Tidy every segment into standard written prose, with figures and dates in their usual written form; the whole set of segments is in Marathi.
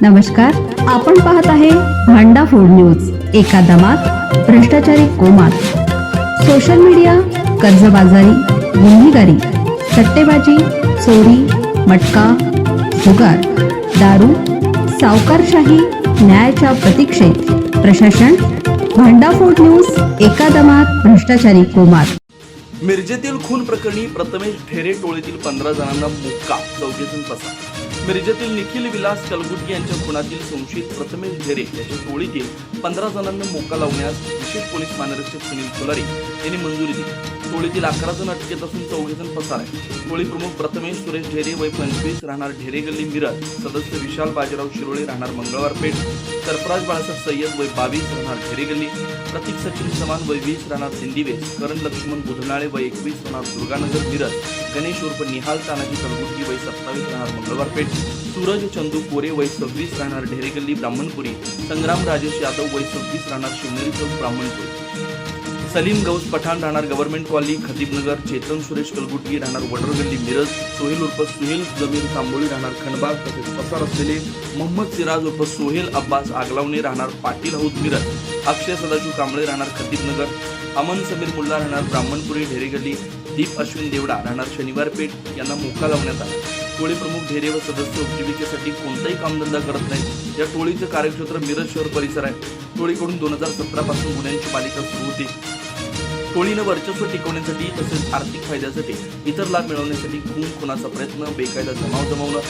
नमस्कार, आपण पाहत आहे भांडा फूड न्यूज. एका दमात भ्रष्टाचारी कोमात. सोशल मीडिया, कर्जबाजारी, गुन्हेगारी, सट्टेबाजी, चोरी, मटका, जुगार, दारू, सावकारशाही, न्यायाच्या प्रतीक्षेत प्रशासन. भांडा फूड न्यूज. एका दमात भ्रष्टाचारी कोमात. मिरजेतील खून प्रकरणी प्रथमेश ढेरे टोळीतील 15 जणांना मुक्का, 14 जण पसार. मिरजेतील निखिल विलास कलगुटगी यांच्या खुनातील संशयित प्रथमेश ढेरे याच्या टोळीतील 15 जणांना मोक्का लावण्यास विशेष पोलीस महानिरीक्षक सुनील फुलारी यांनी मंजुरी दिली. टोळीतील 11 जण अटकेत असून 14 जण पसार आहेत. टोळी प्रमुख प्रथमेश सुरेश ढेरे वय 25 राहणार ढेरे गल्ली मिरज, सदस्य विशाल बाजीराव शिरोळे राहणार मंगळवार पेठ, सरफराज बाळासाहेब सय्यद वय 22 राहणार ढेरे गल्ली, प्रतीक सचिन समान वय 20 राहणार सिंदीवेस, करण लक्ष्मण बुधनाळे वय 21 राहणार दुर्गानगर मिरज, गणेश उर्फ निहाल तानाजी कलगुटगी वय 27 राहणार मंगळवार पेठ, सूरज चंदू कोरे वय 26 राहणार ढेरे गल्ली ब्राह्मणपुरी, संग्राम राजेश यादव वय 26 राहणार शिवनेरी चौक ब्राह्मणपुरी, सलीम गौस पठाण राहणार गव्हर्नमेंट कॉलनी खतीबनगर, चेतन सुरेश कलगुटगी राहणार वडर गल्ली मिरज, सोहेल उर्फ सुहेल जमीर तांबोळी राहणार खंडबाग, तसेच पसार असलेले मोहम्मद सिराज उर्फ सोहेल अब्बास आगलावणे राहणार पाटील हौद मिरज, अक्षय सदाशिव कांबळे राहणार खतीबनगर, अमन समीर मुल्ला राहणार ब्राह्मणपुरी ढेरे गल्ली, दीप अश्विन देवडा राहणार शनिवार पेठ यांना मोक्का लावण्यात आला. टोळी प्रमुख ढेरे व सदस्य उपजीविकेसाठी कोणताही कामधंदा करत नाही. या टोळीचे कार्यक्षेत्र मिरज शहर परिसर आहे. टोळीकडून 2017 पासून गुन्ह्यांची मालिका सुरू होती. टोळीनं वर्चस्व टिकवण्यासाठी तसेच आर्थिक फायद्यासाठी इतर लाभ मिळवण्यासाठी खुनाचा प्रयत्न, बेकायदा जमवणं,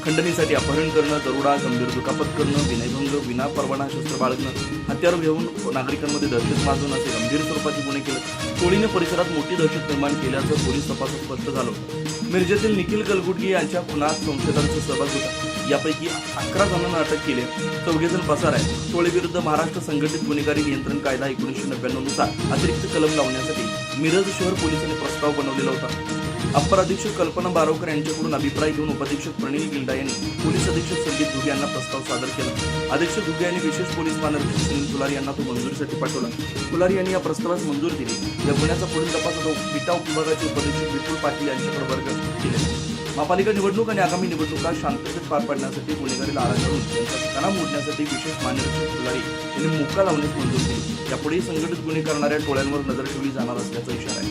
खंडणीसाठी अपहरण करणं, दरोडा, गंभीर दुखापत करणं, विनयभंग, विना परवाना शस्त्र बाळगणं, हत्यार घेऊन नागरिकांमध्ये दहशत माजवणं असे गंभीर स्वरूपाचे गुन्हे केले. टोळीने परिसरात मोठी दहशत निर्माण केल्याचं पोलीस तपासात स्पष्ट झालं होतं. मिरजेतील निखिल कलगुटगी यांच्या खुनात संशयितांचा सहभाग होता. यापैकी 11 जणांना अटक केली, 14 जण पसार आहे. टोळीविरुद्ध महाराष्ट्र संघटित गुन्हेगारी नियंत्रण कायदा 1999 नुसार अतिरिक्त कलम लावण्यासाठी मिरज शहर पोलिसांनी प्रस्ताव बनवलेला होता. अप्पर अधीक्षक कल्पना बारोकर यांच्याकडून अभिप्राय घेऊन उपअधीक्षक प्रणील गिल्डा यांनी पोलीस अधीक्षक संदीप घुगे यांना प्रस्ताव सादर केला. अधीक्षक घुगे यांनी विशेष पोलीस महानिरीक्षक सुनील फुलारी यांना तो मंजुरीसाठी पाठवला. फुलारी यांनी या प्रस्तावास मंजुरी दिली. या गुन्ह्याचा पुढील तपास विटा उपविभागाचे उपअधीक्षक विपुल पाटील यांच्याकडे वर्ग केले. महापालिका निवडणूक आणि आगामी निवडणुका शांततेत पार पाडण्यासाठी गुन्हेगारीला आळा घालून त्यांचा कणा मोडण्यासाठी विशेष महानिरीक्षक फुलारी यांनी मोक्का लावण्यास मंजुरी दिली. यापुढेही संघटित गुन्हे करणाऱ्या टोळ्यांवर नजर ठेवली जाणार असल्याचा इशारा आहे.